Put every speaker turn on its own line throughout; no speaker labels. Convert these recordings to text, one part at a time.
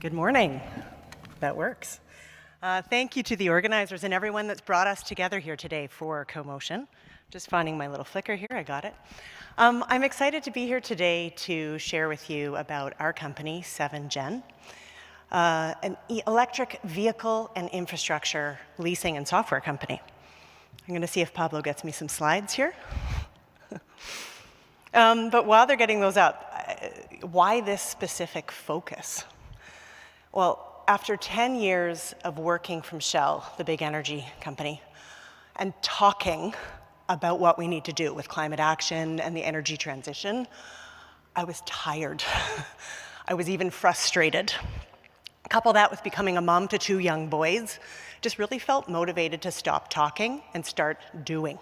Good morning. That works. Thank you to the organizers and everyone that's brought us together here today for CoMotion. Just finding my little flicker here, I got it. I'm excited to be here today to share with you about our company, 7Gen, an electric vehicle and infrastructure leasing and software company. I'm going to see if Pablo gets me some slides here. But while they're getting those up, why this specific focus? Well, after 10 years of working from Shell, the big energy company, and talking about what we need to do with climate action and the energy transition, I was tired. I was even frustrated. Couple that with becoming a mom to 2 young boys, just really felt motivated to stop talking and start doing.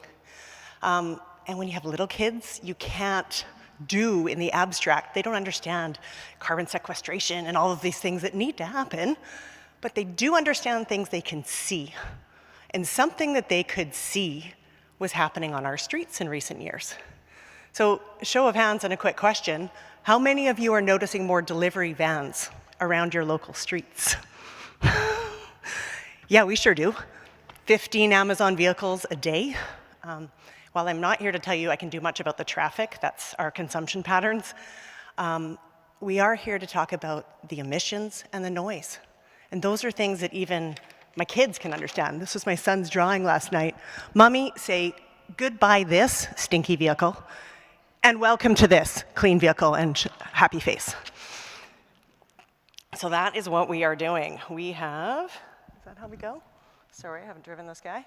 And when you have little kids, you can't do in the abstract. They don't understand carbon sequestration and all of these things that need to happen, but they do understand things they can see. And something that they could see was happening on our streets in recent years. So, show of hands and a quick question, how many of you are noticing more delivery vans around your local streets? Yeah, we sure do. 15 Amazon vehicles a day. While I'm not here to tell you I can do much about the traffic, that's our consumption patterns, we are here to talk about the emissions and the noise. And those are things that even my kids can understand. This was my son's drawing last night. Mommy, say goodbye this stinky vehicle, and welcome to this clean vehicle and happy face. So that is what we are doing. We have, is that how we go? Sorry, I haven't driven this guy.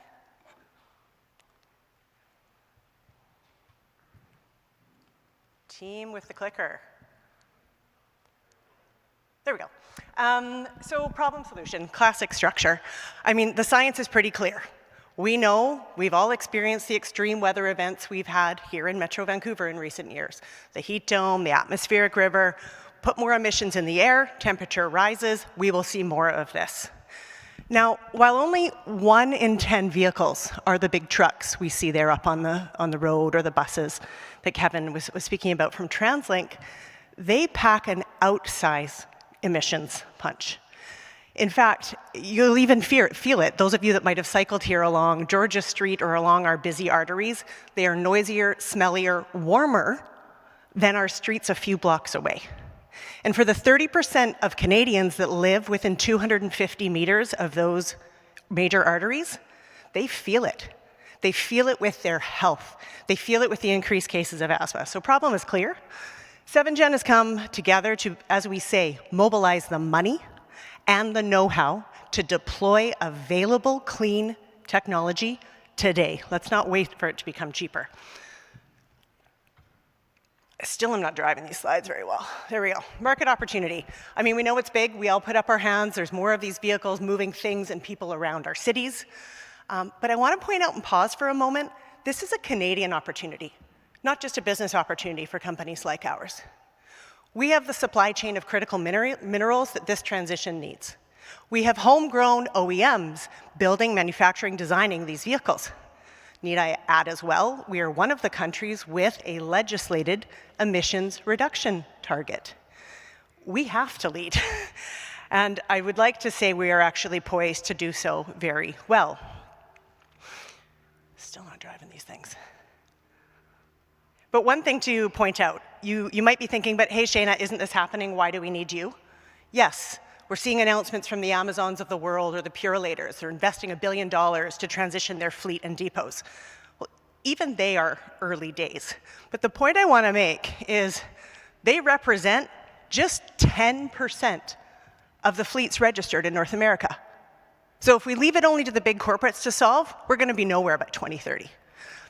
Team with the clicker. There we go. So problem solution, classic structure. I mean, the science is pretty clear. We know we've all experienced the extreme weather events we've had here in Metro Vancouver in recent years. The heat dome, the atmospheric river, put more emissions in the air, temperature rises, we will see more of this. Now, while only 1 in 10 vehicles are the big trucks we see there up on the road, or the buses that Kevin was speaking about from TransLink, they pack an outsize emissions punch. In fact, you'll even feel it. Those of you that might have cycled here along Georgia Street or along our busy arteries, they are noisier, smellier, warmer than our streets a few blocks away. And for the 30% of Canadians that live within 250 meters of those major arteries, they feel it. They feel it with their health. They feel it with the increased cases of asthma. So problem is clear. 7Gen has come together to, as we say, mobilize the money and the know-how to deploy available clean technology today. Let's not wait for it to become cheaper. Still, I'm not driving these slides very well. There we go. Market opportunity. I mean, we know it's big. We all put up our hands. There's more of these vehicles moving things and people around our cities. But I want to point out and pause for a moment. This is a Canadian opportunity, not just a business opportunity for companies like ours. We have the supply chain of critical minerals that this transition needs. We have homegrown OEMs building, manufacturing, designing these vehicles. Need I add as well, we are one of the countries with a legislated emissions reduction target. We have to lead. And I would like to say we are actually poised to do so very well. Still not driving these things. But one thing to point out, you might be thinking, but hey, Shayna, isn't this happening? Why do we need you? Yes. We're seeing announcements from the Amazons of the world or the Purelators. They're investing $1 billion to transition their fleet and depots. Well, even they are early days. But the point I want to make is they represent just 10% of the fleets registered in North America. So if we leave it only to the big corporates to solve, we're going to be nowhere by 2030.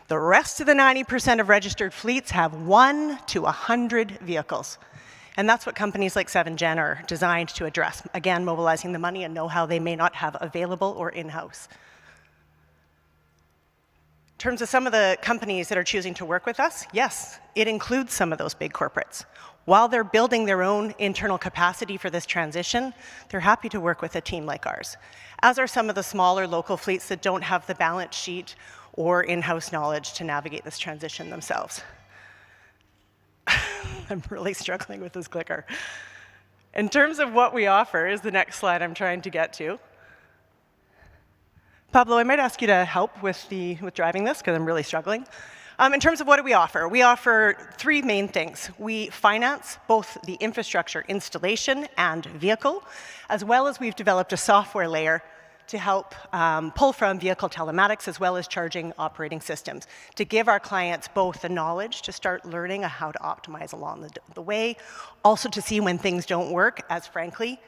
The rest of the 90% of registered fleets have 1 to 100 vehicles. And that's what companies like 7Gen are designed to address. Again, mobilizing the money and know-how they may not have available or in-house. In terms of some of the companies that are choosing to work with us, yes, it includes some of those big corporates. While they're building their own internal capacity for this transition, they're happy to work with a team like ours, as are some of the smaller local fleets that don't have the balance sheet or in-house knowledge to navigate this transition themselves. I'm really struggling with this clicker. In terms of what we offer is the next slide I'm trying to get to. Pablo, I might ask you to help with driving this, because I'm really struggling. In terms of what do we offer 3 main things. We finance both the infrastructure installation and vehicle, as well as we've developed a software layer to help pull from vehicle telematics as well as charging operating systems, to give our clients both the knowledge to start learning how to optimize along the way, also to see when things don't work, as frankly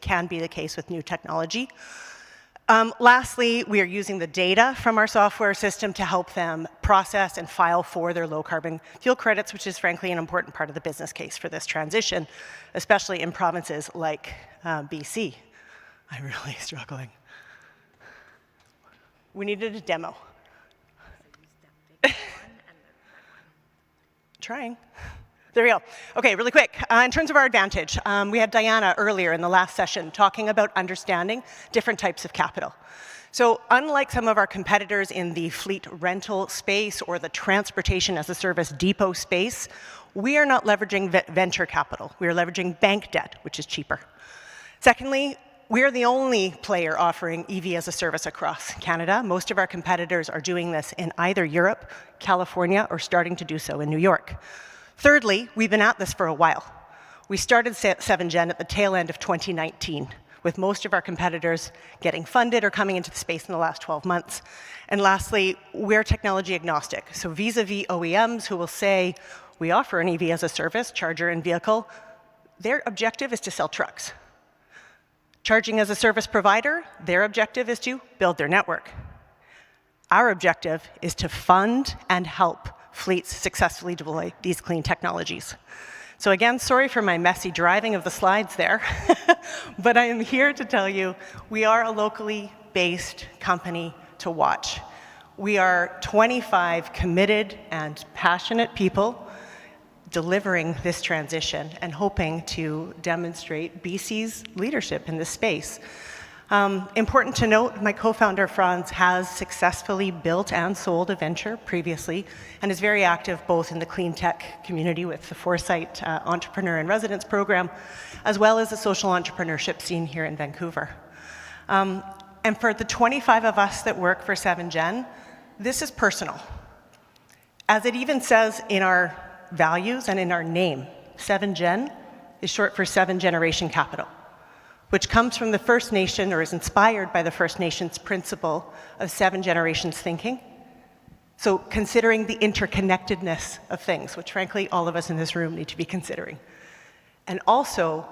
can be the case with new technology. Lastly, we are using the data from our software system to help them process and file for their low-carbon fuel credits, which is frankly an important part of the business case for this transition, especially in provinces like BC. I'm really struggling. We needed a demo. Trying. There we go. Okay, really quick. In terms of our advantage, we had Daanaa earlier in the last session talking about understanding different types of capital. So unlike some of our competitors in the fleet rental space or the transportation as a service depot space, we are not leveraging venture capital. We are leveraging bank debt, which is cheaper. Secondly, we are the only player offering EV as a service across Canada. Most of our competitors are doing this in either Europe, California, or starting to do so in New York. Thirdly, we've been at this for a while. We started 7Gen at the tail end of 2019, with most of our competitors getting funded or coming into the space in the last 12 months. And lastly, we're technology agnostic. So vis-a-vis OEMs who will say, we offer an EV as a service, charger and vehicle, their objective is to sell trucks. Charging as a service provider, their objective is to build their network. Our objective is to fund and help fleets successfully deploy these clean technologies. So again, sorry for my messy driving of the slides there, but I am here to tell you we are a locally based company to watch. We are 25 committed and passionate people delivering this transition and hoping to demonstrate BC's leadership in this space. Important to note, my co-founder, Franz, has successfully built and sold a venture previously and is very active both in the Cleantech community with the Foresight Entrepreneur in Residence program, as well as the social entrepreneurship scene here in Vancouver. And for the 25 of us that work for 7Gen, this is personal. As it even says in our values and in our name, 7Gen is short for 7 Generation Capital, which comes from the First Nation or is inspired by the First Nations principle of 7 generations thinking. So considering the interconnectedness of things, which frankly all of us in this room need to be considering. And also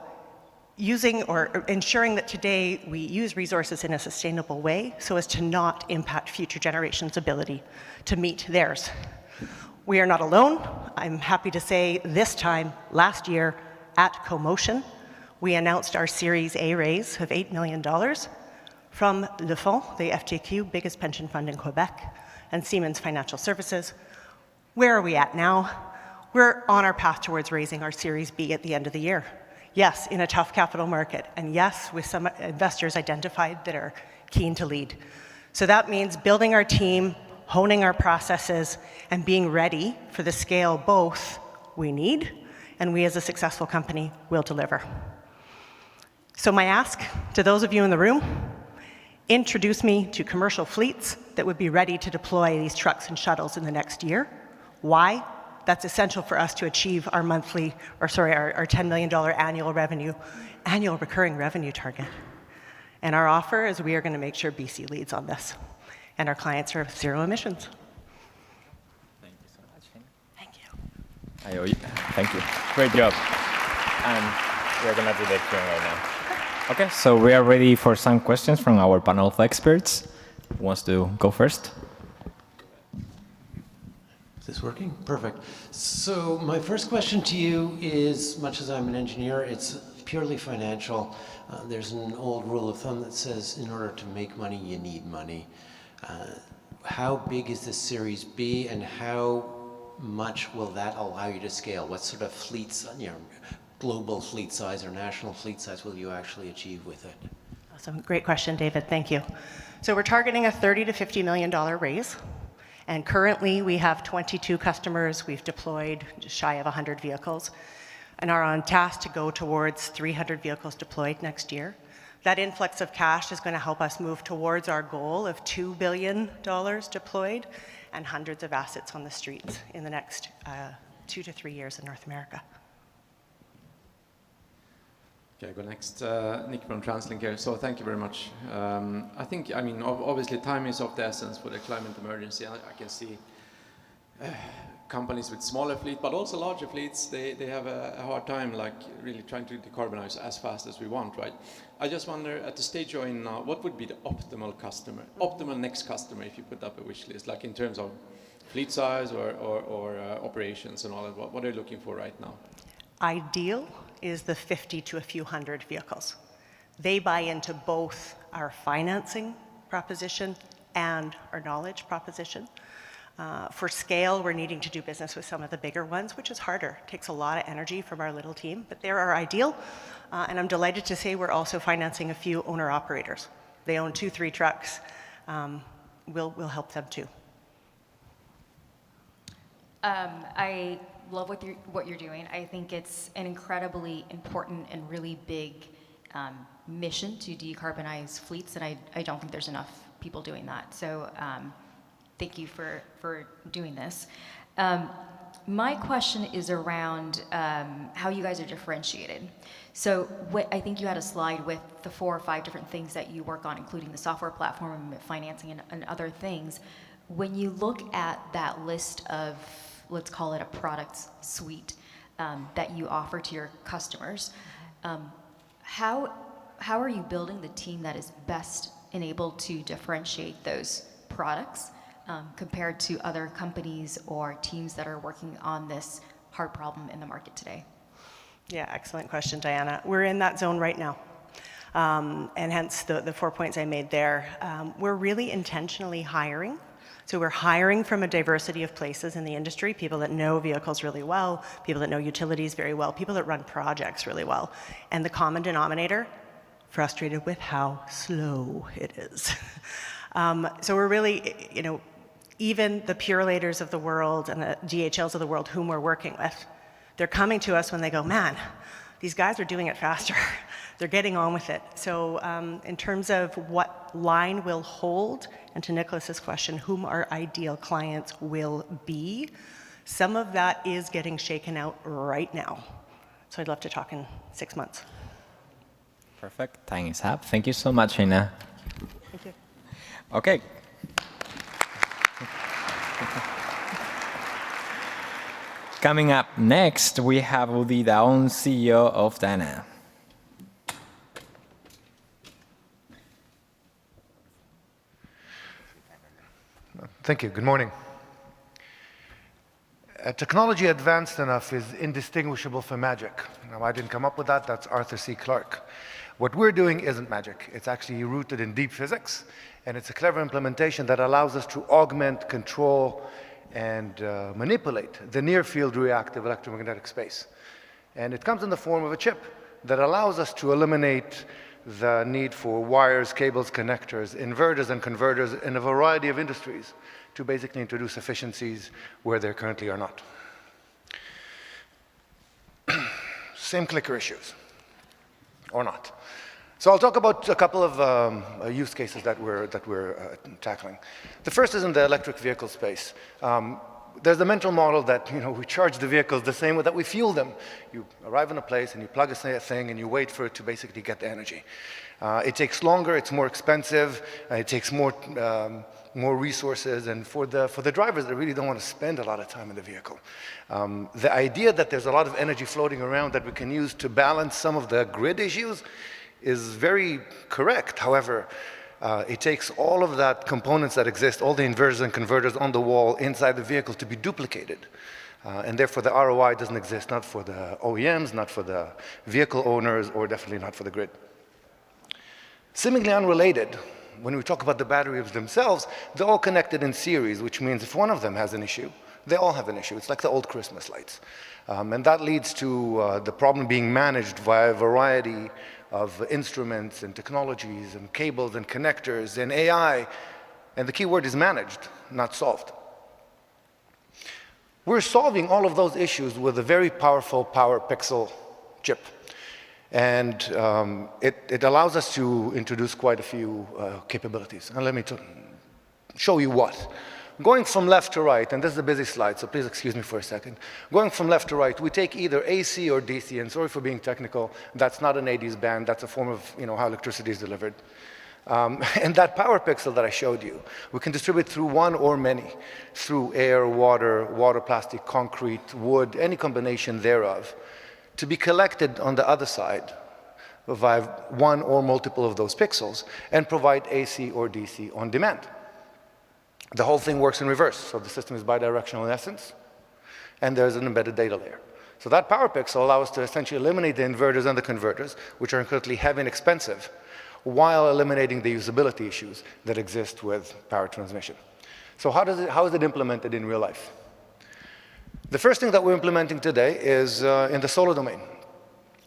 using or ensuring that today we use resources in a sustainable way so as to not impact future generations' ability to meet theirs. We are not alone. I'm happy to say this time last year at CoMotion, we announced our Series A raise of $8 million from Le Fonds, the FTQ, biggest pension fund in Quebec, and Siemens Financial Services. Where are we at now? We're on our path towards raising our Series B at the end of the year. Yes, in a tough capital market, and yes, with some investors identified that are keen to lead. So that means building our team, honing our processes, and being ready for the scale both we need and we as a successful company will deliver. So my ask to those of you in the room, introduce me to commercial fleets that would be ready to deploy these trucks and shuttles in the next year. Why? That's essential for us to achieve our our $10 million annual recurring revenue target. And our offer is we are going to make sure BC leads on this. And our clients are zero emissions.
Thank you so much, Shayna.
Thank you.
I owe you. Thank you. Great job. And we're going to do the Q&A now. Okay, so we are ready for some questions from our panel of experts. Who wants to go first?
Is this working? Perfect. So my first question to you is, much as I'm an engineer, it's purely financial. There's an old rule of thumb that says in order to make money, you need money. How big is this Series B, and how much will that allow you to scale? What sort of fleets, global fleet size or national fleet size will you actually achieve with it?
Awesome. Great question, David. Thank you. So we're targeting a $30 to $50 million raise. And currently, we have 22 customers. We've deployed just shy of 100 vehicles. and are on task to go towards 300 vehicles deployed next year. That influx of cash is going to help us move towards our goal of $2 billion deployed and hundreds of assets on the streets in the next 2 to 3 years in North America.
Okay, go next. Nick from TransLink here. So thank you very much. I mean, obviously time is of the essence for the climate emergency. I can see companies with smaller fleet, but also larger fleets, they have a hard time like really trying to decarbonize as fast as we want, right? I just wonder, at the stage you're in now, what would be the optimal customer, optimal next customer if you put up a wish list, like in terms of fleet size or operations and all that? What are you looking for right now?
Ideal is the 50 to a few hundred vehicles. They buy into both our financing proposition and our knowledge proposition. For scale, we're needing to do business with some of the bigger ones, which is harder. It takes a lot of energy from our little team, but they're our ideal. And I'm delighted to say we're also financing a few owner-operators. They own 2-3 trucks. We'll help them too.
I love what you're doing. I think it's an incredibly important and really big mission to decarbonize fleets, and I don't think there's enough people doing that. So thank you for doing this. My question is around how you guys are differentiated. So I think you had a slide with the 4 or 5 different things that you work on, including the software platform, financing, and other things. When you look at that list of, let's call it a product suite that you offer to your customers, how are you building the team that is best enabled to differentiate those products compared to other companies or teams that are working on this hard problem in the market today?
Yeah, excellent question, Daanaa. We're in that zone right now. And hence the 4 points I made there. We're really intentionally hiring. So we're hiring from a diversity of places in the industry, people that know vehicles really well, people that know utilities very well, people that run projects really well. And the common denominator, frustrated with how slow it is. So we're really, even the Purelators of the world and the DHLs of the world whom we're working with, they're coming to us when they go, man, these guys are doing it faster. They're getting on with it. So in terms of what line will hold, and to Niklas's question, whom our ideal clients will be, some of that is getting shaken out right now. So I'd love to talk in 6 months.
Perfect. Time is up. Thank you so much, Shayna.
Thank you.
Okay. Coming up next, we have Udi Daon, CEO of Daanaa.
Thank you. Good morning. Technology advanced enough is indistinguishable from magic. Now, I didn't come up with that. That's Arthur C. Clarke. What we're doing isn't magic. It's actually rooted in deep physics, and it's a clever implementation that allows us to augment, control, and manipulate the near-field reactive electromagnetic space. And it comes in the form of a chip that allows us to eliminate the need for wires, cables, connectors, inverters, and converters in a variety of industries to basically introduce efficiencies where there currently are not. Same clicker issues, or not. So I'll talk about a couple of use cases that we're tackling. The first is in the electric vehicle space. There's the mental model that we charge the vehicles the same way that we fuel them. You arrive in a place and you plug a thing and you wait for it to basically get the energy. It takes longer, it's more expensive, it takes more resources, and for the drivers that really don't want to spend a lot of time in the vehicle. The idea that there's a lot of energy floating around that we can use to balance some of the grid issues is very correct. However, it takes all of that components that exist, all the inverters and converters on the wall inside the vehicle to be duplicated. And therefore the ROI doesn't exist, not for the OEMs, not for the vehicle owners, or definitely not for the grid. Seemingly unrelated, when we talk about the batteries themselves, they're all connected in series, which means if one of them has an issue, they all have an issue. It's like the old Christmas lights. And that leads to the problem being managed via a variety of instruments and technologies and cables and connectors and AI. And the key word is managed, not solved. We're solving all of those issues with a very powerful power pixel chip. And it allows us to introduce quite a few capabilities. And let me show you what. Going from left to right, and this is a busy slide, so please excuse me for a second. Going from left to right, we take either AC or DC, and sorry for being technical, that's not an 80s band, that's a form of how electricity is delivered. And that power pixel that I showed you, we can distribute through one or many, through air, water, plastic, concrete, wood, any combination thereof, to be collected on the other side via one or multiple of those pixels and provide AC or DC on demand. The whole thing works in reverse, so the system is bidirectional in essence, and there's an embedded data layer. So that power pixel allows us to essentially eliminate the inverters and the converters, which are incredibly heavy and expensive, while eliminating the usability issues that exist with power transmission. So how is it implemented in real life? The first thing that we're implementing today is in the solar domain,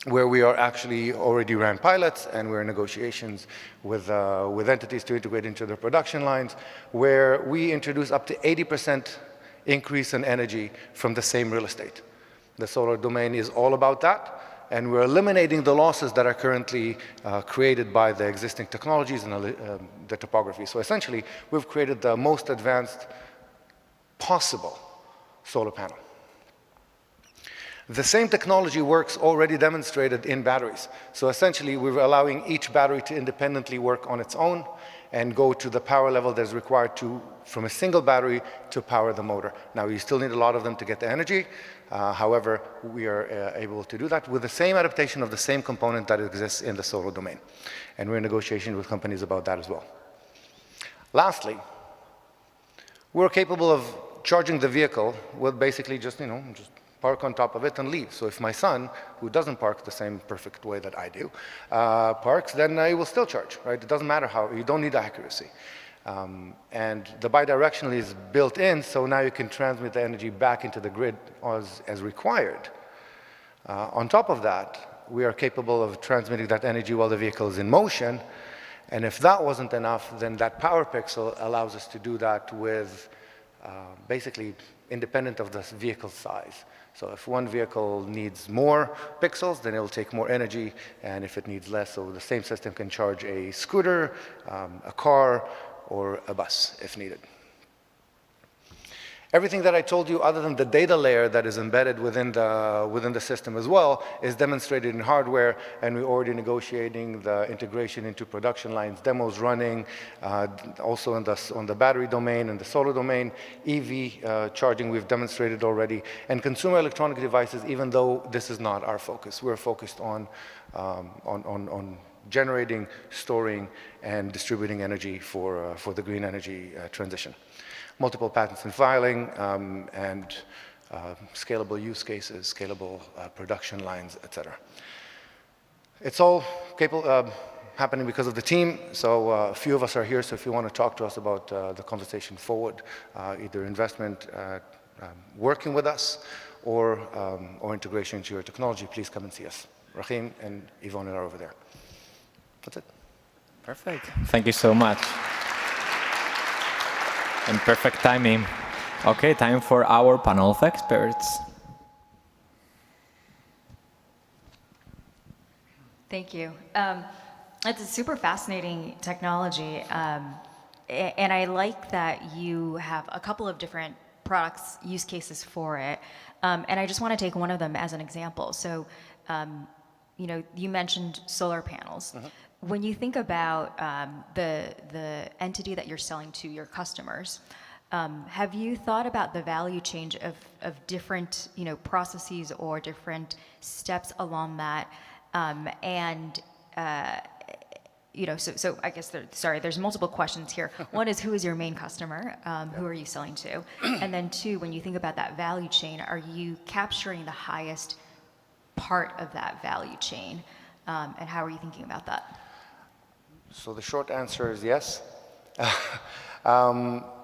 where we are actually already ran pilots and we're in negotiations with entities to integrate into their production lines, where we introduce up to 80% increase in energy from the same real estate. The solar domain is all about that, and we're eliminating the losses that are currently created by the existing technologies and the topography. So essentially, we've created the most advanced possible solar panel. The same technology works already demonstrated in batteries. So essentially, we're allowing each battery to independently work on its own and go to the power level that is required from a single battery to power the motor. Now, you still need a lot of them to get the energy. However, we are able to do that with the same adaptation of the same component that exists in the solar domain. And we're in negotiation with companies about that as well. Lastly, we're capable of charging the vehicle with basically just park on top of it and leave. So if my son, who doesn't park the same perfect way that I do, parks, then he will still charge, right? It doesn't matter how, you don't need accuracy. And the bidirectional is built in, so now you can transmit the energy back into the grid as required. On top of that, we are capable of transmitting that energy while the vehicle is in motion. And if that wasn't enough, then that power pixel allows us to do that with basically independent of the vehicle size. So if one vehicle needs more pixels, then it will take more energy, and if it needs less, so the same system can charge a scooter, a car, or a bus if needed. Everything that I told you, other than the data layer that is embedded within the system as well, is demonstrated in hardware, and we're already negotiating the integration into production lines, demos running, also on the battery domain and the solar domain, EV charging we've demonstrated already, and consumer electronic devices, even though this is not our focus. We're focused on generating, storing, and distributing energy for the green energy transition. Multiple patents in filing, and scalable use cases, scalable production lines, et cetera. It's all capable, happening because of the team. So a few of us are here, so if you want to talk to us about the conversation forward, either investment, working with us, or integration into your technology, please come and see us. Rahim and Yvonne are over there. That's it.
Perfect. Thank you so much. And perfect timing. Okay, time for our panel of experts.
Thank you. It's a super fascinating technology, and I like that you have a couple of different products, use cases for it, and I just want to take one of them as an example. So, you mentioned solar panels. Mm-hmm. When you think about the entity that you're selling to your customers, have you thought about the value chain of different processes or different steps along that? So I guess there's multiple questions here. One is, who is your main customer? Who are you selling to? And then two, when you think about that value chain, are you capturing the highest part of that value chain? And how are you thinking about that?
So the short answer is yes.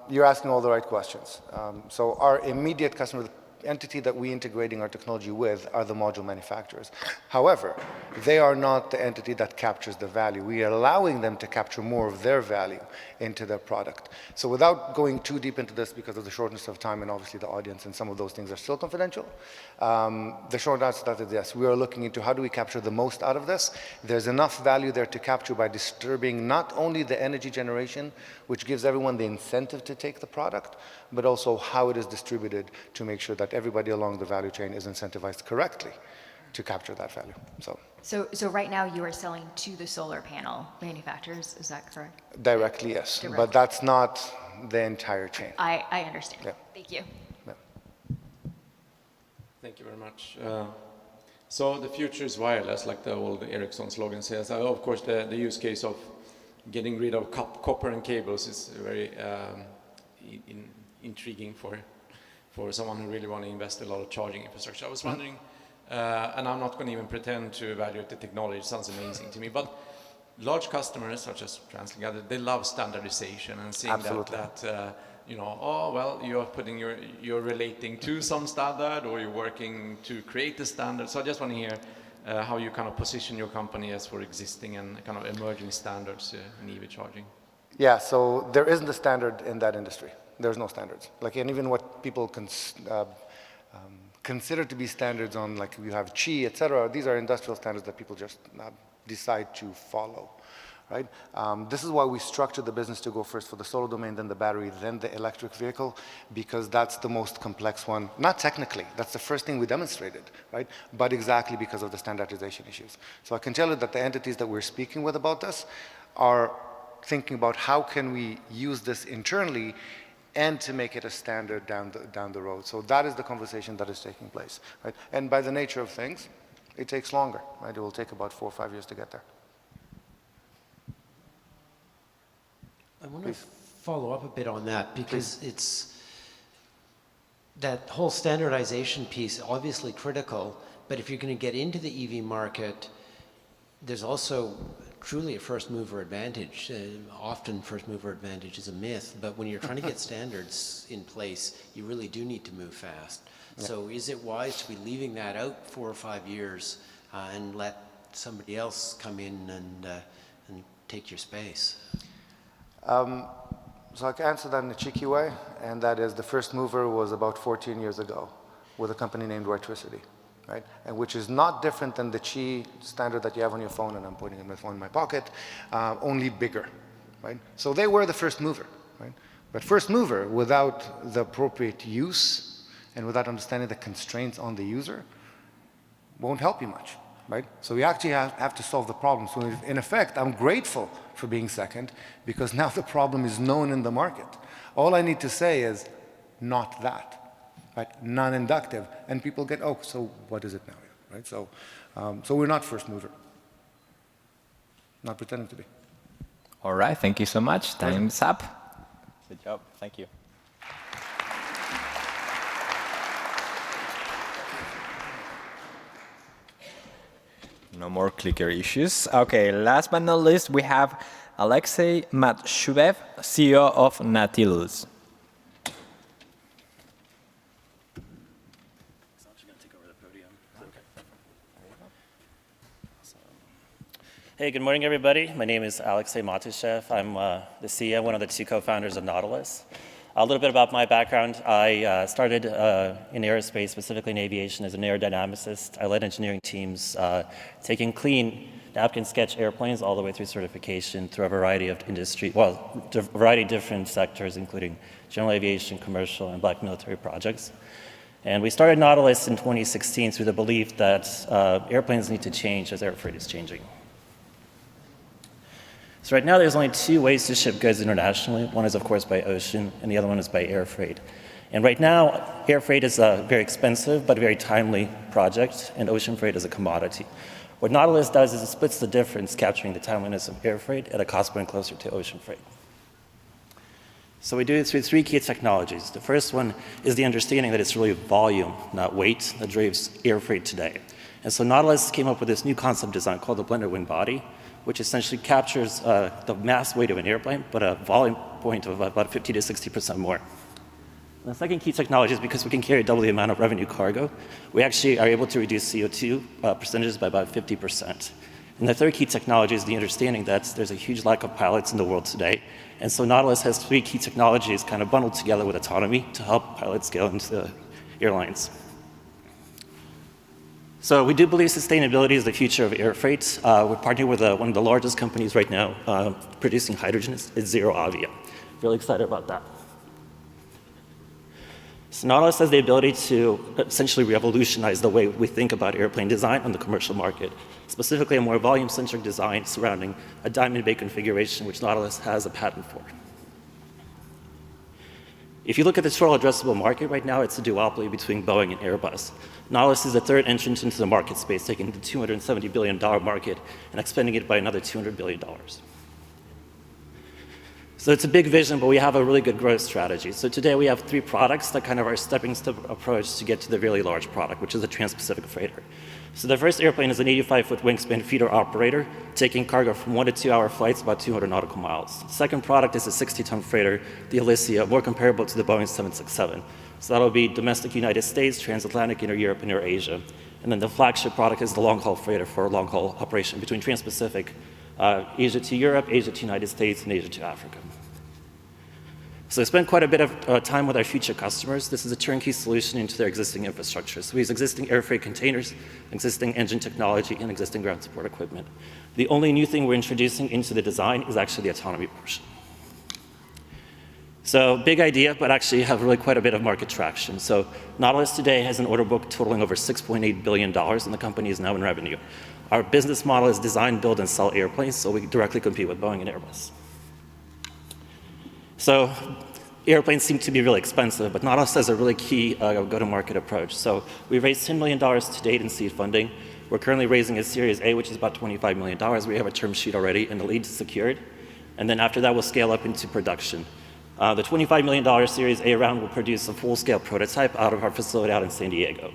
You're asking all the right questions. So our immediate customer, entity that we're integrating our technology with are the module manufacturers. However, they are not the entity that captures the value. We are allowing them to capture more of their value into their product. So without going too deep into this because of the shortness of time and obviously the audience and some of those things are still confidential, the short answer to that is yes. We are looking into how do we capture the most out of this. There's enough value there to capture by disturbing not only the energy generation, which gives everyone the incentive to take the product, but also how it is distributed to make sure that everybody along the value chain is incentivized correctly to capture that value.
So right now you are selling to the solar panel manufacturers, is that correct?
Directly, yes.
Directly.
But that's not the entire chain.
I understand.
Yeah.
Thank you.
Yeah.
Thank you very much. So the future is wireless, like the old Ericsson slogan says. Of course, the use case of getting rid of copper and cables is very intriguing for someone who really want to invest a lot of charging infrastructure. I was wondering, and I'm not going to even pretend to evaluate the technology, it sounds amazing to me, but large customers such as TransLink, they love standardization and seeing that you know, oh, well, you're relating to some standard or you're working to create a standard. So I just want to hear how you kind of position your company as for existing and kind of emerging standards in EV charging.
Yeah, so there isn't a standard in that industry. There's no standards. Like, and even what people consider to be standards on, like you have Qi, et cetera, these are industrial standards that people just decide to follow. Right? This is why we structured the business to go first for the solar domain, then the battery, then the electric vehicle, because that's the most complex one. Not technically, that's the first thing we demonstrated, right? But exactly because of the standardization issues. So I can tell you that the entities that we're speaking with about this are thinking about how can we use this internally and to make it a standard down the road. So that is the conversation that is taking place, right? And by the nature of things, it takes longer, right? It will take about 4 or 5 years to get there.
I want to follow up a bit on that because it's that whole standardization piece, obviously critical, but if you're going to get into the EV market, there's also truly a first mover advantage. Often first mover advantage is a myth, but when you're trying to get standards in place, you really do need to move fast. Yeah. So is it wise to be leaving that out 4 or 5 years and let somebody else come in and take your space?
So I can answer that in a cheeky way, and that is the first mover was about 14 years ago with a company named Electricity, right? And which is not different than the Qi standard that you have on your phone, and I'm putting my phone in my pocket, only bigger, right? So they were the first mover, right? But first mover without the appropriate use and without understanding the constraints on the user won't help you much, right? So we actually have to solve the problem. So in effect, I'm grateful for being second because now the problem is known in the market. All I need to say is not that, right? Non-inductive, and people get, oh, so what is it now, right? So, so we're not first mover. Not pretending to be.
All right, thank you so much. Time's up. Good job, thank you. No more clicker issues. Okay, last but not least, we have Aleksey Matyushev, CEO of Natilus.
Hey, good morning, everybody. My name is Aleksey Matyushev. I'm the CEO, one of the 2 co-founders of Natilus. A little bit about my background. I started in aerospace, specifically in aviation, as an aerodynamicist. I led engineering teams taking clean napkin sketch airplanes all the way through certification through a variety of industry, well, a variety of different sectors, including general aviation, commercial, and black military projects. And we started Natilus in 2016 through the belief that airplanes need to change as air freight is changing. So right now there's only 2 ways to ship goods internationally. One is, of course, by ocean, and the other one is by air freight. And right now, air freight is a very expensive but very timely project, and ocean freight is a commodity. What Natilus does is it splits the difference, capturing the timeliness of air freight at a cost point closer to ocean freight. So we do it through 3 key technologies. The first one is the understanding that it's really volume, not weight, that drives air freight today. And so Natilus came up with this new concept design called the blended wing body, which essentially captures the mass weight of an airplane, but a volume point of about 50 to 60% more. The second key technology is because we can carry double the amount of revenue cargo, we actually are able to reduce CO2 percentages by about 50%. And the third key technology is the understanding that there's a huge lack of pilots in the world today. And so Nautilus has three key technologies kind of bundled together with autonomy to help pilots scale into the airlines. So we do believe sustainability is the future of air freight. We're partnering with one of the largest companies right now producing hydrogen. It's ZeroAvia. Really excited about that. So Nautilus has the ability to essentially revolutionize the way we think about airplane design on the commercial market, specifically a more volume-centric design surrounding a diamond bay configuration, which Nautilus has a patent for. If you look at the total addressable market right now, it's a duopoly between Boeing and Airbus. Nautilus is the third entrant into the market space, taking the $270 billion market and expanding it by another $200 billion. So it's a big vision, but we have a really good growth strategy. So today we have three products that kind of are a stepping stone approach to get to the really large product, which is a trans-Pacific freighter. So the first airplane is an 85-foot wingspan feeder operator, taking cargo from 1 to 2 hour flights, about 200 nautical miles. The second product is a 60-ton freighter, the Aleksey, more comparable to the Boeing 767. So that'll be domestic United States, transatlantic, inter-Europe, and inter-Asia. And then the flagship product is the long-haul freighter for long-haul operation between trans-Pacific, Asia to Europe, Asia to United States, and Asia to Africa. So we spent quite a bit of time with our future customers. This is a turnkey solution into their existing infrastructure. So we use existing air freight containers, existing engine technology, and existing ground support equipment. The only new thing we're introducing into the design is actually the autonomy portion. So big idea, but actually have really quite a bit of market traction. So Nautilus today has an order book totaling over $6.8 billion, and the company is now in revenue. Our business model is design, build, and sell airplanes, so we directly compete with Boeing and Airbus. So airplanes seem to be really expensive, but Nautilus has a really key go-to-market approach. So we raised $10 million to date in seed funding. We're currently raising a Series A, which is about $25 million. We have a term sheet already and the lead secured. And then after that, we'll scale up into production. The $25 million Series A round will produce a full-scale prototype out of our facility out in San Diego.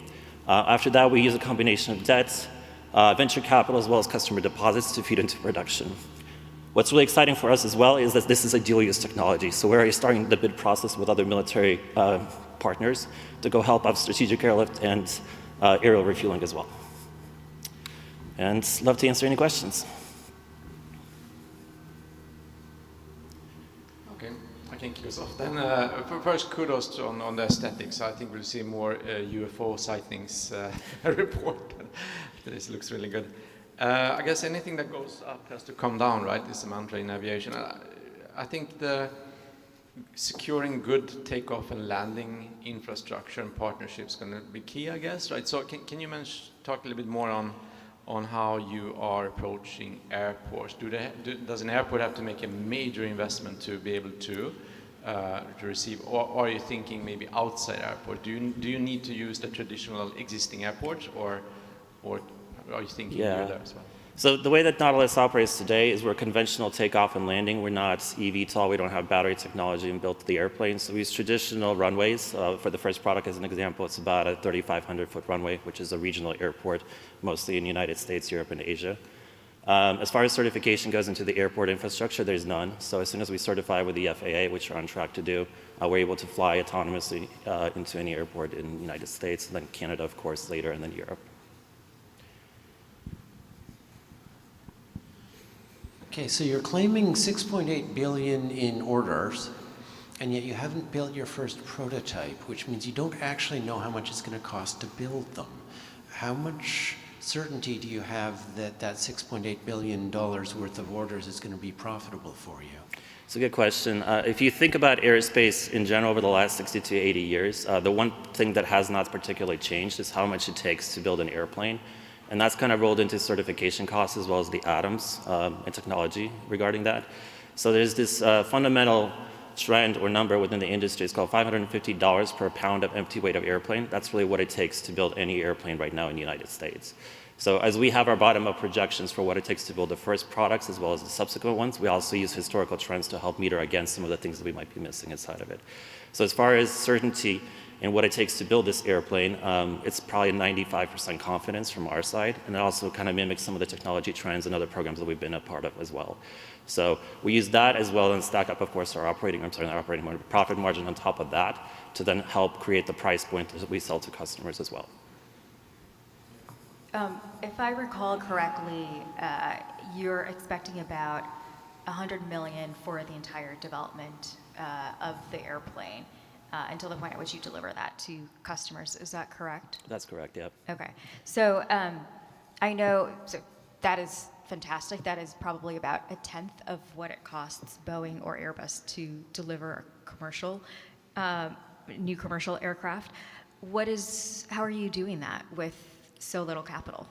After that, we use a combination of debt, venture capital, as well as customer deposits to feed into production. What's really exciting for us as well is that this is a dual-use technology. So we're already starting the bid process with other military partners to go help out strategic airlift and aerial refueling as well. And love to answer any questions.
Okay, I can kick us off. Then first, kudos on the aesthetics. I think we'll see more UFO sightings report. This looks really good. I guess anything that goes up has to come down, right? This is a mantra in aviation. I think the securing good takeoff and landing infrastructure and partnerships going to be key, I guess, right? So can you talk a little bit more on how you are approaching airports? Does an airport have to make a major investment to be able to receive, or are you thinking maybe outside airport? Do you need to use the traditional existing airports, or are you thinking you're there as well?
So the way that Nautilus operates today is we're conventional takeoff and landing. We're not eVTOL. We don't have battery technology built the airplane. So we use traditional runways. For the first product, as an example, it's about a 3,500-foot runway, which is a regional airport, mostly in the United States, Europe, and Asia. As far as certification goes into the airport infrastructure, there's none. So as soon as we certify with the FAA, which we're on track to do, we're able to fly autonomously into any airport in the United States, and then Canada, of course, later, and then Europe.
Okay, so you're claiming 6.8 billion in orders, and yet you haven't built your first prototype, which means you don't actually know how much it's going to cost to build them. How much certainty do you have that that $6.8 billion worth of orders is going to be profitable for you?
It's a good question. If you think about aerospace in general over the last 60 to 80 years, the one thing that has not particularly changed is how much it takes to build an airplane. And that's kind of rolled into certification costs as well as the atoms and technology regarding that. So there's this fundamental trend or number within the industry. It's called $550 per pound of empty weight of airplane. That's really what it takes to build any airplane right now in the United States. So as we have our bottom-up projections for what it takes to build the first products as well as the subsequent ones, we also use historical trends to help meter against some of the things that we might be missing inside of it. So as far as certainty in what it takes to build this airplane, it's probably 95% confidence from our side, and it also kind of mimics some of the technology trends and other programs that we've been a part of as well. So we use that as well and stack up, of course, our profit margin on top of that to then help create the price point that we sell to customers as well.
If I recall correctly, you're expecting about $100 million for the entire development of the airplane until the point at which you deliver that to customers. Is that correct?
That's correct, yeah.
Okay. So I know, so that is fantastic. That is probably about a tenth of what it costs Boeing or Airbus to deliver a commercial, new commercial aircraft. How are you doing that with so little capital?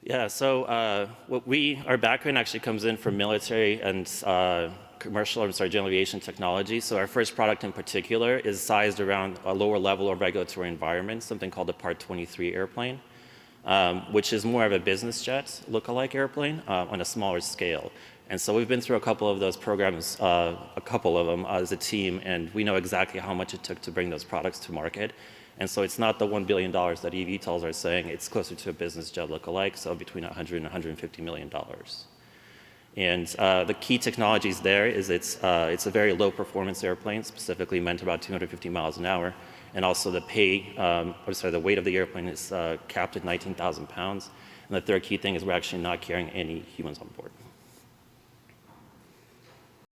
Yeah, so our background actually comes in from military and general aviation technology. So our first product in particular is sized around a lower level of regulatory environment, something called the Part 23 airplane, which is more of a business jet look-alike airplane on a smaller scale. And so we've been through a couple of those programs, a couple of them as a team, and we know exactly how much it took to bring those products to market. And so it's not the $1 billion that eVTOLs are saying, it's closer to a business jet look-alike, so between $100 and $150 million. And the key technologies there is it's a very low performance airplane, specifically meant about 250 miles an hour. And also the weight of the airplane is capped at 19,000 pounds. And the third key thing is we're actually not carrying any humans on board.